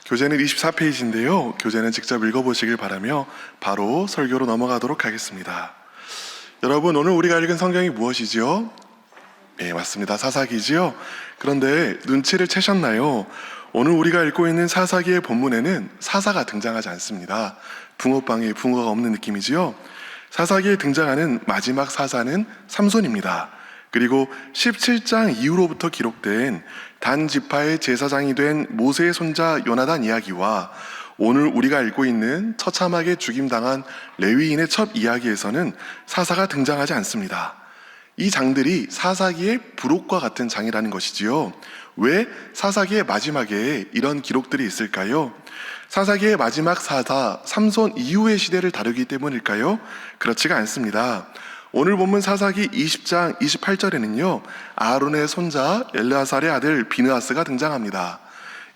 교재는 24페이지인데요. 교재는 직접 읽어보시길 바라며 바로 설교로 넘어가도록 하겠습니다. 여러분, 오늘 우리가 읽은 성경이 무엇이지요? 네, 맞습니다. 사사기지요. 그런데 눈치를 채셨나요? 오늘 우리가 읽고 있는 사사기의 본문에는 사사가 등장하지 않습니다. 붕어빵에 붕어가 없는 느낌이지요. 사사기에 등장하는 마지막 사사는 삼손입니다. 그리고 17장 이후로부터 기록된 단 지파의 제사장이 된 모세의 손자 요나단 이야기와 오늘 우리가 읽고 있는 처참하게 죽임당한 레위인의 첫 이야기에서는 사사가 등장하지 않습니다. 이 장들이 사사기의 부록과 같은 장이라는 것이지요. 왜 사사기의 마지막에 이런 기록들이 있을까요? 사사기의 마지막 사사 삼손 이후의 시대를 다루기 때문일까요? 그렇지가 않습니다. 오늘 본문 사사기 20장 28절에는요, 아론의 손자 엘르아살의 아들 비느하스가 등장합니다.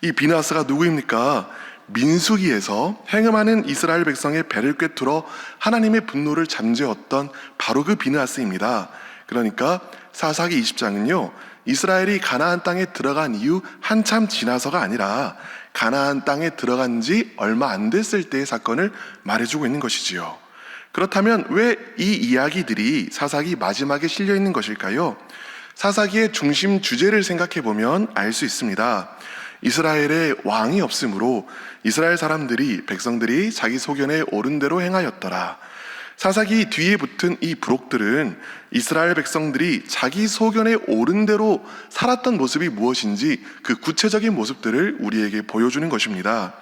이 비느하스가 누구입니까? 민수기에서 행음하는 이스라엘 백성의 배를 꿰뚫어 하나님의 분노를 잠재웠던 바로 그 비느하스입니다. 그러니까 사사기 20장은요, 이스라엘이 가나안 땅에 들어간 이후 한참 지나서가 아니라 가나안 땅에 들어간 지 얼마 안 됐을 때의 사건을 말해주고 있는 것이지요. 그렇다면 왜 이 이야기들이 사사기 마지막에 실려 있는 것일까요? 사사기의 중심 주제를 생각해 보면 알 수 있습니다. 이스라엘에 왕이 없으므로 이스라엘 사람들이, 백성들이 자기 소견에 옳은 대로 행하였더라. 사사기 뒤에 붙은 이 부록들은 이스라엘 백성들이 자기 소견에 옳은 대로 살았던 모습이 무엇인지 그 구체적인 모습들을 우리에게 보여주는 것입니다.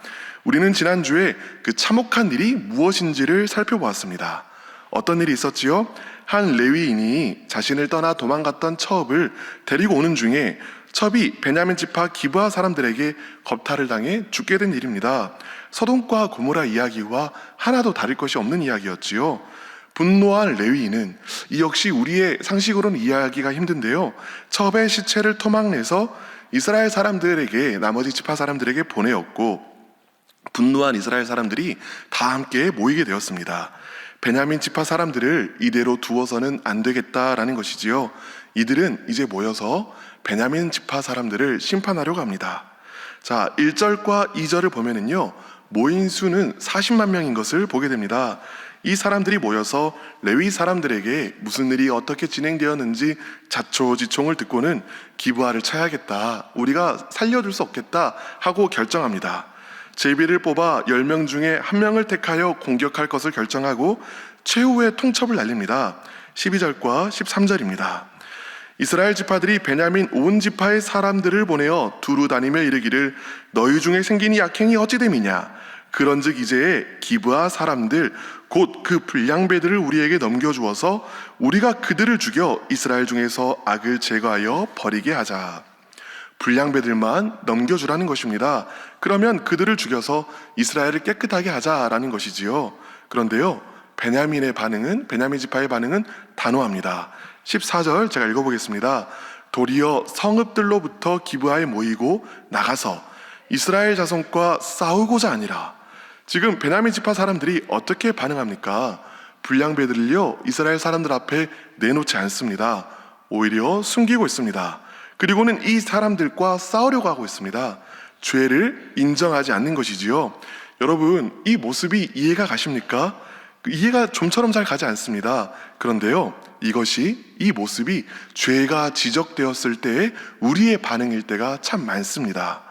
우리는 지난주에 그 참혹한 일이 무엇인지를 살펴보았습니다. 어떤 일이 있었지요? 한 레위인이 자신을 떠나 도망갔던 첩을 데리고 오는 중에 첩이 베냐민 지파 기브아 사람들에게 겁탈을 당해 죽게 된 일입니다. 소돔과 고모라 이야기와 하나도 다를 것이 없는 이야기였지요. 분노한 레위인은 이 역시 우리의 상식으로는 이해하기가 힘든데요, 첩의 시체를 토막내서 이스라엘 사람들에게, 나머지 지파 사람들에게 보내었고, 분노한 이스라엘 사람들이 다 함께 모이게 되었습니다. 베냐민 지파 사람들을 이대로 두어서는 안 되겠다라는 것이지요. 이들은 이제 모여서 베냐민 지파 사람들을 심판하려고 합니다. 자, 1절과 2절을 보면은요, 모인 수는 40만 명인 것을 보게 됩니다. 이 사람들이 모여서 레위 사람들에게 무슨 일이 어떻게 진행되었는지 자초지총을 듣고는 기브아를 쳐야겠다, 우리가 살려줄 수 없겠다 하고 결정합니다. 제비를 뽑아 10명 중에 1명을 택하여 공격할 것을 결정하고 최후의 통첩을 날립니다. 12절과 13절입니다. 이스라엘 지파들이 베냐민 온 지파의 사람들을 보내어 두루 다니며 이르기를 너희 중에 생긴 이 악행이 어찌 됨이냐. 그런즉 이제 기브아 사람들 곧 그 불량배들을 우리에게 넘겨주어서 우리가 그들을 죽여 이스라엘 중에서 악을 제거하여 버리게 하자. 불량배들만 넘겨주라는 것입니다. 그러면 그들을 죽여서 이스라엘을 깨끗하게 하자라는 것이지요. 그런데요, 베냐민 지파의 반응은 단호합니다. 14절 제가 읽어보겠습니다. 도리어 성읍들로부터 기브아에 모이고 나가서 이스라엘 자손과 싸우고자 아니라. 지금 베냐민 지파 사람들이 어떻게 반응합니까? 불량배들을요, 이스라엘 사람들 앞에 내놓지 않습니다. 오히려 숨기고 있습니다. 그리고는 이 사람들과 싸우려고 하고 있습니다. 죄를 인정하지 않는 것이지요. 여러분, 이 모습이 이해가 가십니까? 이해가 좀처럼 잘 가지 않습니다. 그런데요, 이 모습이 죄가 지적되었을 때의 우리의 반응일 때가 참 많습니다.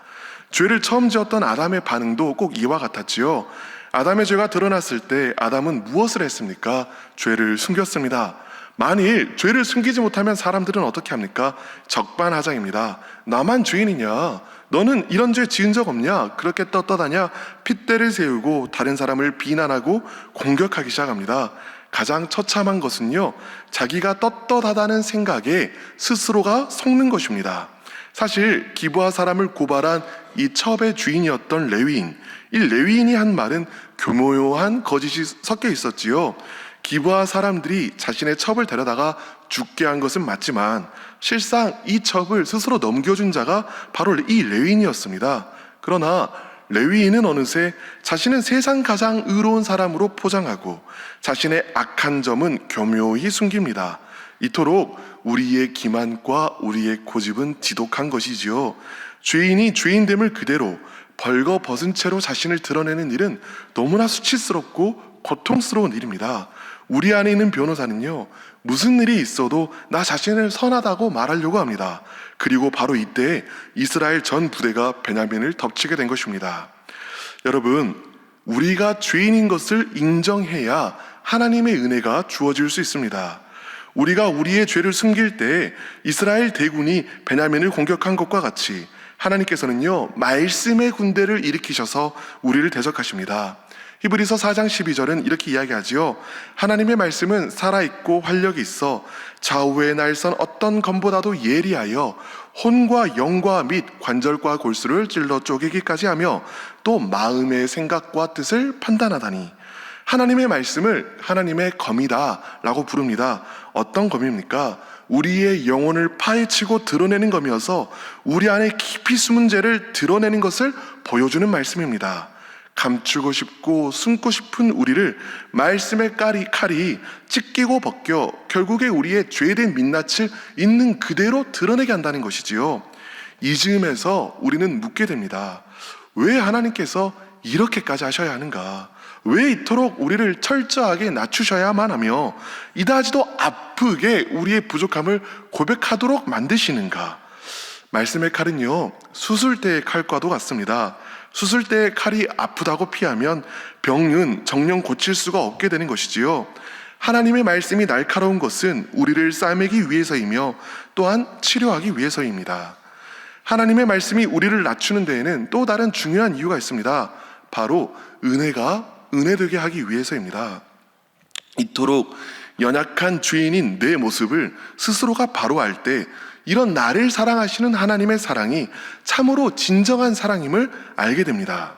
죄를 처음 지었던 아담의 반응도 꼭 이와 같았지요. 아담의 죄가 드러났을 때 아담은 무엇을 했습니까? 죄를 숨겼습니다. 만일 죄를 숨기지 못하면 사람들은 어떻게 합니까? 적반하장입니다. 나만 죄인이냐? 너는 이런 죄 지은 적 없냐? 그렇게 떳떳하냐? 핏대를 세우고 다른 사람을 비난하고 공격하기 시작합니다. 가장 처참한 것은요, 자기가 떳떳하다는 생각에 스스로가 속는 것입니다. 사실 기브아 사람을 고발한 이 첩의 주인이었던 레위인, 이 레위인이 한 말은 교묘한 거짓이 섞여 있었지요. 기브아 사람들이 자신의 첩을 데려다가 죽게 한 것은 맞지만 실상 이 첩을 스스로 넘겨준 자가 바로 이 레위인이었습니다. 그러나 레위인은 어느새 자신은 세상 가장 의로운 사람으로 포장하고 자신의 악한 점은 교묘히 숨깁니다. 이토록 우리의 기만과 우리의 고집은 지독한 것이지요. 죄인이 죄인됨을 그대로 벌거벗은 채로 자신을 드러내는 일은 너무나 수치스럽고 고통스러운 일입니다. 우리 안에 있는 변호사는요, 무슨 일이 있어도 나 자신을 선하다고 말하려고 합니다. 그리고 바로 이때 이스라엘 전 부대가 베냐민을 덮치게 된 것입니다. 여러분, 우리가 죄인인 것을 인정해야 하나님의 은혜가 주어질 수 있습니다. 우리가 우리의 죄를 숨길 때 이스라엘 대군이 베냐민을 공격한 것과 같이 하나님께서는요, 말씀의 군대를 일으키셔서 우리를 대적하십니다. 히브리서 4장 12절은 이렇게 이야기하지요. 하나님의 말씀은 살아있고 활력이 있어 좌우의 날선 어떤 검보다도 예리하여 혼과 영과 및 관절과 골수를 찔러 쪼개기까지 하며 또 마음의 생각과 뜻을 판단하다니. 하나님의 말씀을 하나님의 검이다 라고 부릅니다. 어떤 검입니까? 우리의 영혼을 파헤치고 드러내는 검이어서 우리 안에 깊이 숨은 죄를 드러내는 것을 보여주는 말씀입니다. 감추고 싶고 숨고 싶은 우리를 말씀의 칼이 찢기고 벗겨 결국에 우리의 죄된 민낯을 있는 그대로 드러내게 한다는 것이지요. 이 즈음에서 우리는 묻게 됩니다. 왜 하나님께서 이렇게까지 하셔야 하는가? 왜 이토록 우리를 철저하게 낮추셔야만 하며 이다지도 아프게 우리의 부족함을 고백하도록 만드시는가? 말씀의 칼은요, 수술대의 칼과도 같습니다. 수술대의 칼이 아프다고 피하면 병은 정녕 고칠 수가 없게 되는 것이지요. 하나님의 말씀이 날카로운 것은 우리를 싸매기 위해서이며 또한 치료하기 위해서입니다. 하나님의 말씀이 우리를 낮추는 데에는 또 다른 중요한 이유가 있습니다. 바로 은혜가 은혜되게 하기 위해서입니다. 이토록 연약한 죄인인 내 모습을 스스로가 바로 알 때 이런 나를 사랑하시는 하나님의 사랑이 참으로 진정한 사랑임을 알게 됩니다.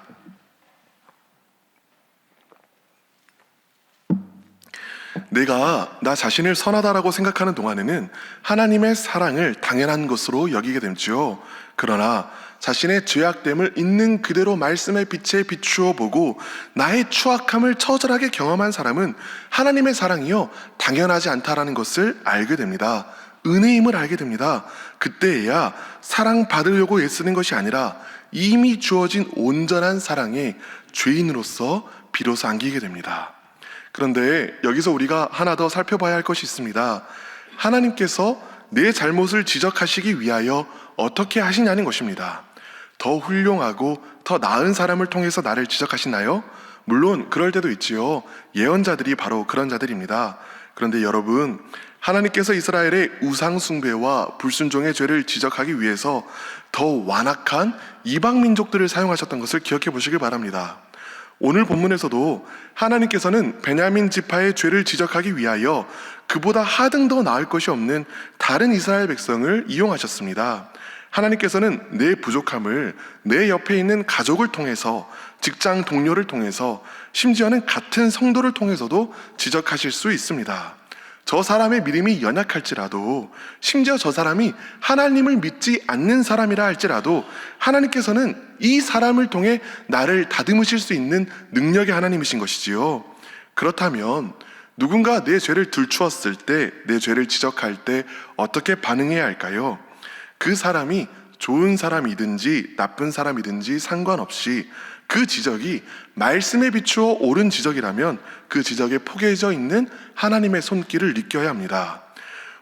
내가 나 자신을 선하다라고 생각하는 동안에는 하나님의 사랑을 당연한 것으로 여기게 되죠. 그러나 자신의 죄악됨을 있는 그대로 말씀의 빛에 비추어 보고 나의 추악함을 처절하게 경험한 사람은 하나님의 사랑이요 당연하지 않다라는 것을 알게 됩니다. 은혜임을 알게 됩니다. 그때야 사랑받으려고 애쓰는 것이 아니라 이미 주어진 온전한 사랑에 죄인으로서 비로소 안기게 됩니다. 그런데 여기서 우리가 하나 더 살펴봐야 할 것이 있습니다. 하나님께서 내 잘못을 지적하시기 위하여 어떻게 하시냐는 것입니다. 더 훌륭하고 더 나은 사람을 통해서 나를 지적하시나요? 물론 그럴 때도 있지요. 예언자들이 바로 그런 자들입니다. 그런데 여러분, 하나님께서 이스라엘의 우상 숭배와 불순종의 죄를 지적하기 위해서 더 완악한 이방 민족들을 사용하셨던 것을 기억해 보시길 바랍니다. 오늘 본문에서도 하나님께서는 베냐민 지파의 죄를 지적하기 위하여 그보다 하등 더 나을 것이 없는 다른 이스라엘 백성을 이용하셨습니다. 하나님께서는 내 부족함을 내 옆에 있는 가족을 통해서, 직장 동료를 통해서, 심지어는 같은 성도를 통해서도 지적하실 수 있습니다. 저 사람의 믿음이 연약할지라도, 심지어 저 사람이 하나님을 믿지 않는 사람이라 할지라도 하나님께서는 이 사람을 통해 나를 다듬으실 수 있는 능력의 하나님이신 것이지요. 그렇다면 누군가 내 죄를 들추었을 때, 내 죄를 지적할 때 어떻게 반응해야 할까요? 그 사람이 좋은 사람이든지 나쁜 사람이든지 상관없이 그 지적이 말씀에 비추어 옳은 지적이라면 그 지적에 포개져 있는 하나님의 손길을 느껴야 합니다.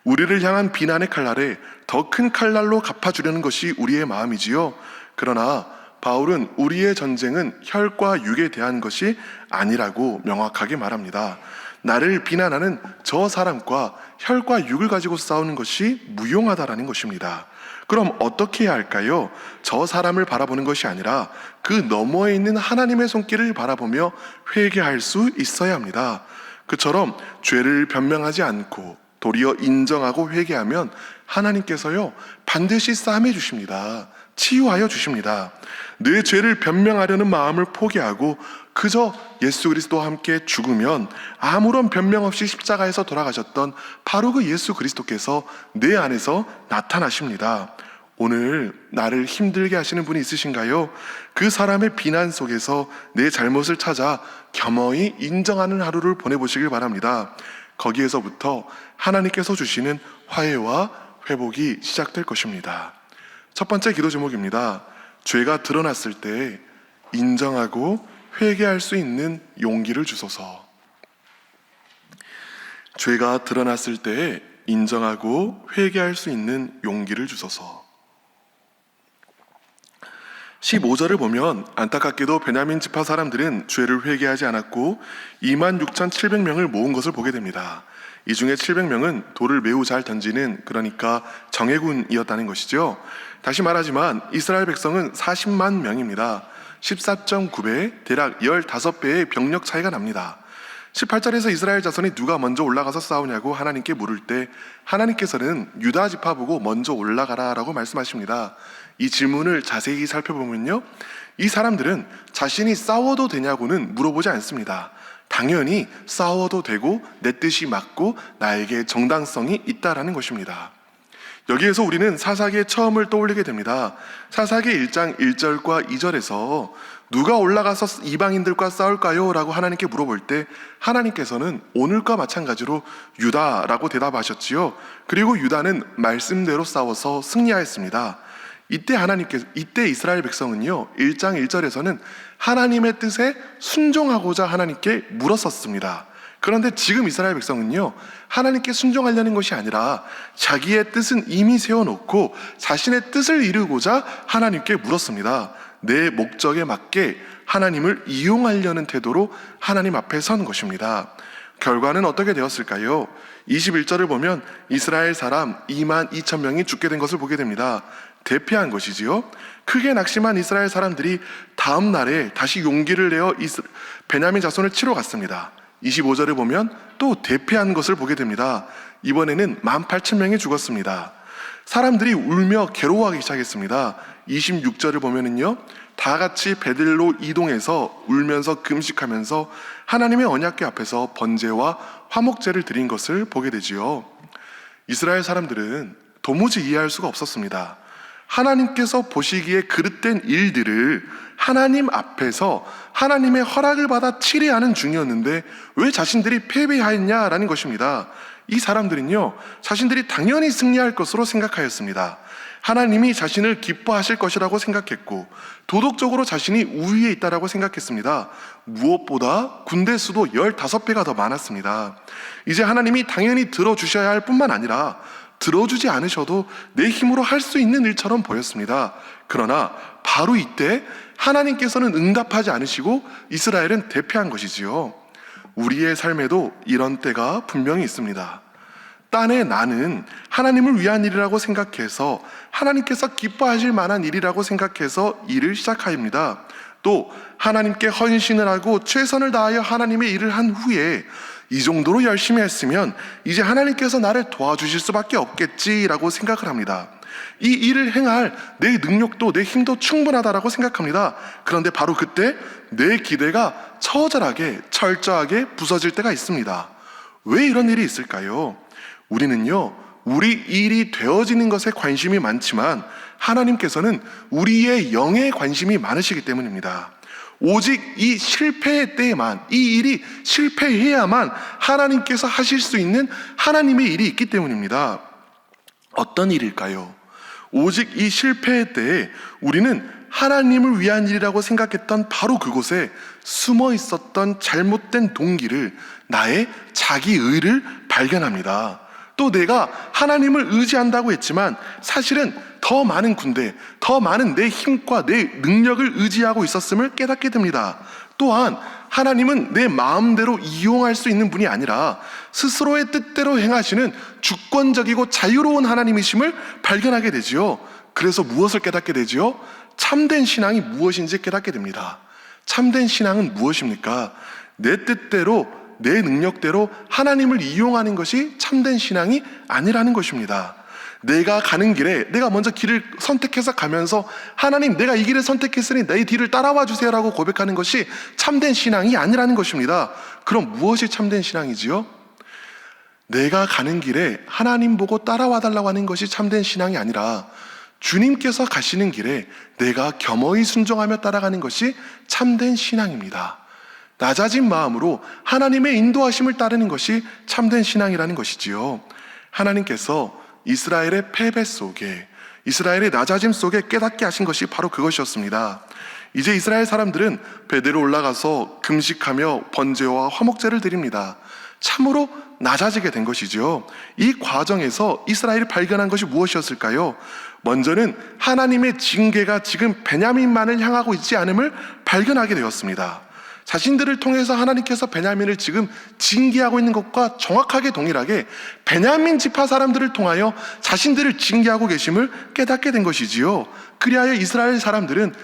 우리를 향한 비난의 칼날에 더 큰 칼날로 갚아주려는 것이 우리의 마음이지요. 그러나 바울은 우리의 전쟁은 혈과 육에 대한 것이 아니라고 명확하게 말합니다. 나를 비난하는 저 사람과 혈과 육을 가지고 싸우는 것이 무용하다라는 것입니다. 그럼 어떻게 해야 할까요? 저 사람을 바라보는 것이 아니라 그 너머에 있는 하나님의 손길을 바라보며 회개할 수 있어야 합니다. 그처럼 죄를 변명하지 않고 도리어 인정하고 회개하면 하나님께서요 반드시 싸매 주십니다. 치유하여 주십니다. 내 죄를 변명하려는 마음을 포기하고 그저 예수 그리스도와 함께 죽으면 아무런 변명 없이 십자가에서 돌아가셨던 바로 그 예수 그리스도께서 내 안에서 나타나십니다. 오늘 나를 힘들게 하시는 분이 있으신가요? 그 사람의 비난 속에서 내 잘못을 찾아 겸허히 인정하는 하루를 보내보시길 바랍니다. 거기에서부터 하나님께서 주시는 화해와 회복이 시작될 것입니다. 첫 번째 기도 제목입니다. 죄가 드러났을 때 인정하고 회개할 수 있는 용기를 주소서. 죄가 드러났을 때에 인정하고 회개할 수 있는 용기를 주소서. 15절을 보면 안타깝게도 베냐민 지파 사람들은 죄를 회개하지 않았고 26,700명을 모은 것을 보게 됩니다. 이 중에 700명은 돌을 매우 잘 던지는, 그러니까 정예군이었다는 것이죠. 다시 말하지만 이스라엘 백성은 40만 명입니다. 14.9배, 대략 15배의 병력 차이가 납니다. 18절에서 이스라엘 자손이 누가 먼저 올라가서 싸우냐고 하나님께 물을 때 하나님께서는 유다 지파 보고 먼저 올라가라 라고 말씀하십니다. 이 질문을 자세히 살펴보면요, 이 사람들은 자신이 싸워도 되냐고는 물어보지 않습니다. 당연히 싸워도 되고 내 뜻이 맞고 나에게 정당성이 있다라는 것입니다. 여기에서 우리는 사사기의 처음을 떠올리게 됩니다. 사사기 1장 1절과 2절에서 누가 올라가서 이방인들과 싸울까요? 라고 하나님께 물어볼 때 하나님께서는 오늘과 마찬가지로 유다라고 대답하셨지요. 그리고 유다는 말씀대로 싸워서 승리하였습니다. 이때 이스라엘 백성은요, 1장 1절에서는 하나님의 뜻에 순종하고자 하나님께 물었었습니다. 그런데 지금 이스라엘 백성은요, 하나님께 순종하려는 것이 아니라 자기의 뜻은 이미 세워놓고 자신의 뜻을 이루고자 하나님께 물었습니다. 내 목적에 맞게 하나님을 이용하려는 태도로 하나님 앞에 선 것입니다. 결과는 어떻게 되었을까요? 21절을 보면 이스라엘 사람 22,000명이 죽게 된 것을 보게 됩니다. 대피한 것이지요. 크게 낙심한 이스라엘 사람들이 다음 날에 다시 용기를 내어 베냐민 자손을 치러 갔습니다. 25절을 보면 또 대피한 것을 보게 됩니다. 이번에는 18,000명이 죽었습니다. 사람들이 울며 괴로워하기 시작했습니다. 26절을 보면은요, 다 같이 베들로 이동해서 울면서 금식하면서 하나님의 언약궤 앞에서 번제와 화목제를 드린 것을 보게 되지요. 이스라엘 사람들은 도무지 이해할 수가 없었습니다. 하나님께서 보시기에 그릇된 일들을 하나님 앞에서 하나님의 허락을 받아 치리하는 중이었는데 왜 자신들이 패배하였냐라는 것입니다. 이 사람들은요, 자신들이 당연히 승리할 것으로 생각하였습니다. 하나님이 자신을 기뻐하실 것이라고 생각했고 도덕적으로 자신이 우위에 있다라고 생각했습니다. 무엇보다 군대 수도 15배가 더 많았습니다. 이제 하나님이 당연히 들어주셔야 할 뿐만 아니라 들어주지 않으셔도 내 힘으로 할 수 있는 일처럼 보였습니다. 그러나 바로 이때 하나님께서는 응답하지 않으시고 이스라엘은 대피한 것이지요. 우리의 삶에도 이런 때가 분명히 있습니다. 딴에 나는 하나님을 위한 일이라고 생각해서 하나님께서 기뻐하실 만한 일이라고 생각해서 일을 시작합니다. 또 하나님께 헌신을 하고 최선을 다하여 하나님의 일을 한 후에 이 정도로 열심히 했으면 이제 하나님께서 나를 도와주실 수밖에 없겠지라고 생각을 합니다. 이 일을 행할 내 능력도 내 힘도 충분하다라고 생각합니다. 그런데 바로 그때 내 기대가 처절하게 철저하게 부서질 때가 있습니다. 왜 이런 일이 있을까요? 우리는요, 우리 일이 되어지는 것에 관심이 많지만 하나님께서는 우리의 영에 관심이 많으시기 때문입니다. 오직 이 실패의 때에만, 이 일이 실패해야만 하나님께서 하실 수 있는 하나님의 일이 있기 때문입니다. 어떤 일일까요? 오직 이 실패의 때에 우리는 하나님을 위한 일이라고 생각했던 바로 그곳에 숨어 있었던 잘못된 동기를, 나의 자기의를 발견합니다. 또 내가 하나님을 의지한다고 했지만 사실은 더 많은 군대, 더 많은 내 힘과 내 능력을 의지하고 있었음을 깨닫게 됩니다. 또한 하나님은 내 마음대로 이용할 수 있는 분이 아니라 스스로의 뜻대로 행하시는 주권적이고 자유로운 하나님이심을 발견하게 되지요. 그래서 무엇을 깨닫게 되지요? 참된 신앙이 무엇인지 깨닫게 됩니다. 참된 신앙은 무엇입니까? 내 뜻대로, 내 능력대로 하나님을 이용하는 것이 참된 신앙이 아니라는 것입니다. 내가 가는 길에 내가 먼저 길을 선택해서 가면서 하나님, 내가 이 길을 선택했으니 내 뒤를 따라와 주세요라고 고백하는 것이 참된 신앙이 아니라는 것입니다. 그럼 무엇이 참된 신앙이지요? 내가 가는 길에 하나님 보고 따라와 달라고 하는 것이 참된 신앙이 아니라 주님께서 가시는 길에 내가 겸허히 순종하며 따라가는 것이 참된 신앙입니다. 낮아진 마음으로 하나님의 인도하심을 따르는 것이 참된 신앙이라는 것이지요. 하나님께서 이스라엘의 패배 속에, 이스라엘의 낮아짐 속에 깨닫게 하신 것이 바로 그것이었습니다. 이제 이스라엘 사람들은 베델로 올라가서 금식하며 번제와 화목제를 드립니다. 참으로 낮아지게 된 것이죠. 이 과정에서 이스라엘이 발견한 것이 무엇이었을까요? 먼저는 하나님의 징계가 지금 베냐민만을 향하고 있지 않음을 발견하게 되었습니다. 자신들을 통해서 하나님께서 베냐민을 지금 징계하고 있는 것과 정확하게 동일하게 베냐민 지파 사람들을 통하여 자신들을 징계하고 계심을 깨닫게 된 것이지요. 그리하여 이스라엘 사람들은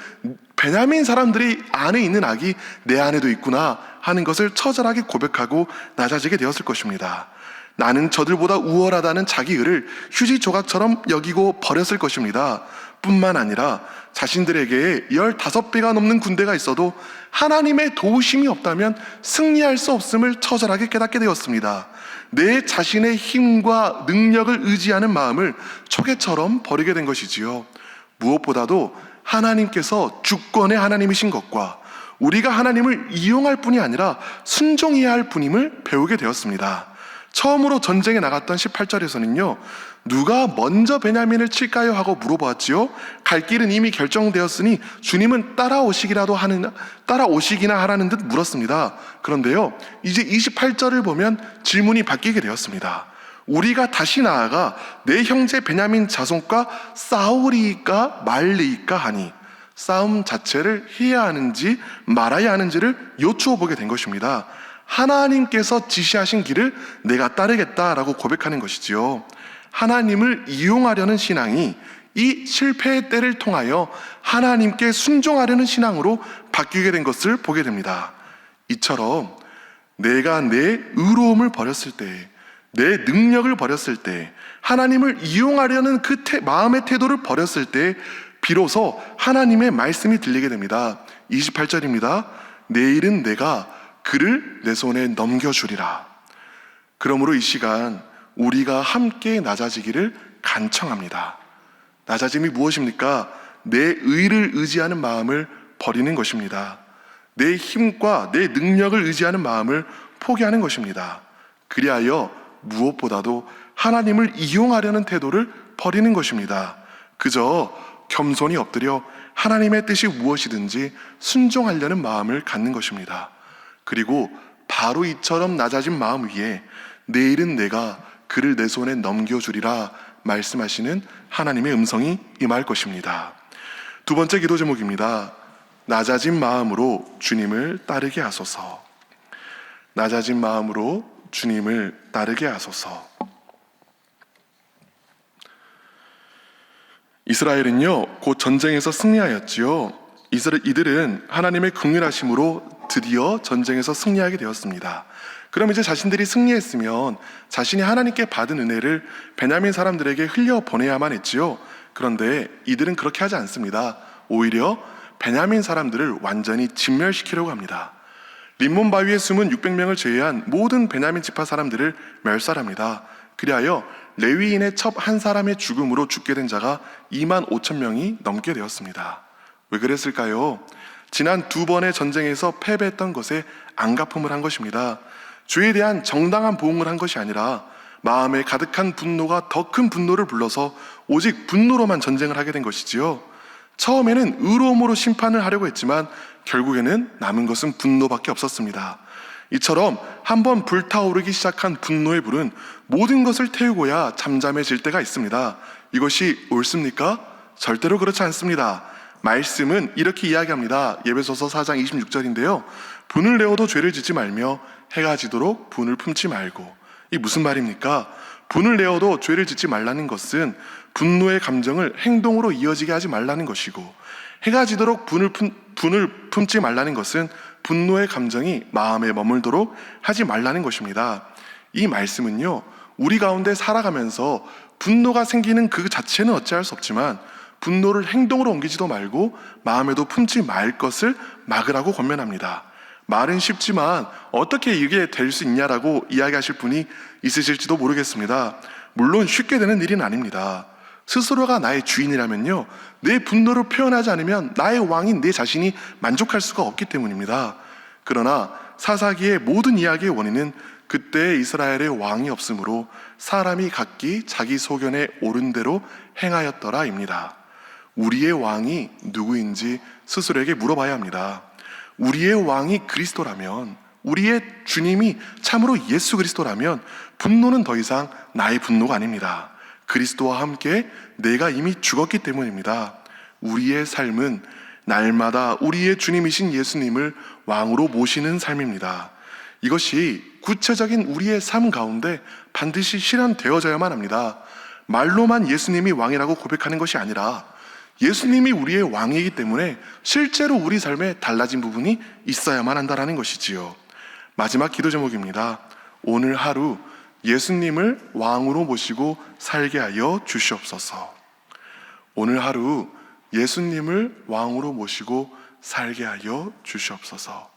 베냐민 사람들이 안에 있는 악이 내 안에도 있구나 하는 것을 처절하게 고백하고 낮아지게 되었을 것입니다. 나는 저들보다 우월하다는 자기 의를 휴지 조각처럼 여기고 버렸을 것입니다. 뿐만 아니라 자신들에게 15배가 넘는 군대가 있어도 하나님의 도우심이 없다면 승리할 수 없음을 처절하게 깨닫게 되었습니다. 내 자신의 힘과 능력을 의지하는 마음을 초계처럼 버리게 된 것이지요. 무엇보다도 하나님께서 주권의 하나님이신 것과 우리가 하나님을 이용할 뿐이 아니라 순종해야 할 분임을 배우게 되었습니다. 처음으로 전쟁에 나갔던 18절에서는요, 누가 먼저 베냐민을 칠까요? 하고 물어보았지요. 갈 길은 이미 결정되었으니 주님은 따라오시기나 하라는 듯 물었습니다. 그런데요, 이제 28절을 보면 질문이 바뀌게 되었습니다. 우리가 다시 나아가 내 형제 베냐민 자손과 싸우리이까 말리이까 하니, 싸움 자체를 해야 하는지 말아야 하는지를 요추어 보게 된 것입니다. 하나님께서 지시하신 길을 내가 따르겠다라고 고백하는 것이지요. 하나님을 이용하려는 신앙이 이 실패의 때를 통하여 하나님께 순종하려는 신앙으로 바뀌게 된 것을 보게 됩니다. 이처럼 내가 내 의로움을 버렸을 때, 내 능력을 버렸을 때, 하나님을 이용하려는 그 마음의 태도를 버렸을 때 비로소 하나님의 말씀이 들리게 됩니다. 28절입니다. 내일은 내가 그를 내 손에 넘겨주리라. 그러므로 이 시간 우리가 함께 낮아지기를 간청합니다. 낮아짐이 무엇입니까? 내 의를 의지하는 마음을 버리는 것입니다. 내 힘과 내 능력을 의지하는 마음을 포기하는 것입니다. 그리하여 무엇보다도 하나님을 이용하려는 태도를 버리는 것입니다. 그저 겸손히 엎드려 하나님의 뜻이 무엇이든지 순종하려는 마음을 갖는 것입니다. 그리고 바로 이처럼 낮아진 마음 위에 내일은 내가 그를 내 손에 넘겨주리라 말씀하시는 하나님의 음성이 임할 것입니다. 두 번째 기도 제목입니다. 낮아진 마음으로 주님을 따르게 하소서. 낮아진 마음으로 주님을 따르게 하소서. 이스라엘은요, 곧 전쟁에서 승리하였지요. 이들은 하나님의 긍휼하심으로 드디어 전쟁에서 승리하게 되었습니다. 그럼 이제 자신들이 승리했으면 자신이 하나님께 받은 은혜를 베냐민 사람들에게 흘려보내야만 했지요. 그런데 이들은 그렇게 하지 않습니다. 오히려 베냐민 사람들을 완전히 진멸시키려고 합니다. 림몬 바위에 숨은 600명을 제외한 모든 베냐민 지파 사람들을 멸살합니다. 그리하여 레위인의 첩 한 사람의 죽음으로 죽게 된 자가 2만 5천 명이 넘게 되었습니다. 왜 그랬을까요? 지난 2번의 전쟁에서 패배했던 것에 안갚음을 한 것입니다. 죄에 대한 정당한 보응을 한 것이 아니라 마음에 가득한 분노가 더 큰 분노를 불러서 오직 분노로만 전쟁을 하게 된 것이지요. 처음에는 의로움으로 심판을 하려고 했지만 결국에는 남은 것은 분노밖에 없었습니다. 이처럼 한번 불타오르기 시작한 분노의 불은 모든 것을 태우고야 잠잠해질 때가 있습니다. 이것이 옳습니까? 절대로 그렇지 않습니다. 말씀은 이렇게 이야기합니다. 에베소서 4장 26절인데요. 분을 내어도 죄를 짓지 말며 해가 지도록 분을 품지 말고. 이 무슨 말입니까? 분을 내어도 죄를 짓지 말라는 것은 분노의 감정을 행동으로 이어지게 하지 말라는 것이고, 해가 지도록 분을 품지 말라는 것은 분노의 감정이 마음에 머물도록 하지 말라는 것입니다. 이 말씀은요, 우리 가운데 살아가면서 분노가 생기는 그 자체는 어찌할 수 없지만 분노를 행동으로 옮기지도 말고 마음에도 품지 말 것을 막으라고 권면합니다. 말은 쉽지만 어떻게 이게 될 수 있냐라고 이야기하실 분이 있으실지도 모르겠습니다. 물론 쉽게 되는 일은 아닙니다. 스스로가 나의 주인이라면요, 내 분노를 표현하지 않으면 나의 왕인 내 자신이 만족할 수가 없기 때문입니다. 그러나 사사기의 모든 이야기의 원인은 그때 이스라엘의 왕이 없으므로 사람이 각기 자기 소견에 옳은 대로 행하였더라입니다. 우리의 왕이 누구인지 스스로에게 물어봐야 합니다. 우리의 왕이 그리스도라면, 우리의 주님이 참으로 예수 그리스도라면 분노는 더 이상 나의 분노가 아닙니다. 그리스도와 함께 내가 이미 죽었기 때문입니다. 우리의 삶은 날마다 우리의 주님이신 예수님을 왕으로 모시는 삶입니다. 이것이 구체적인 우리의 삶 가운데 반드시 실현되어져야만 합니다. 말로만 예수님이 왕이라고 고백하는 것이 아니라 예수님이 우리의 왕이기 때문에 실제로 우리 삶에 달라진 부분이 있어야만 한다는 것이지요. 마지막 기도 제목입니다. 오늘 하루 예수님을 왕으로 모시고 살게 하여 주시옵소서. 오늘 하루 예수님을 왕으로 모시고 살게 하여 주시옵소서.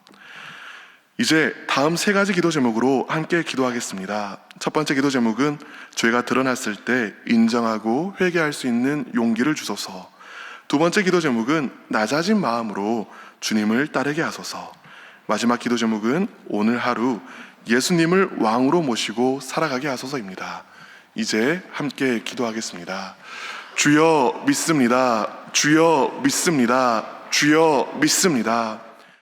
이제 다음 세 가지 기도 제목으로 함께 기도하겠습니다. 첫 번째 기도 제목은 죄가 드러났을 때 인정하고 회개할 수 있는 용기를 주소서. 두 번째 기도 제목은 낮아진 마음으로 주님을 따르게 하소서. 마지막 기도 제목은 오늘 하루 예수님을 왕으로 모시고 살아가게 하소서입니다. 이제 함께 기도하겠습니다. 주여 믿습니다. 주여 믿습니다. 주여 믿습니다.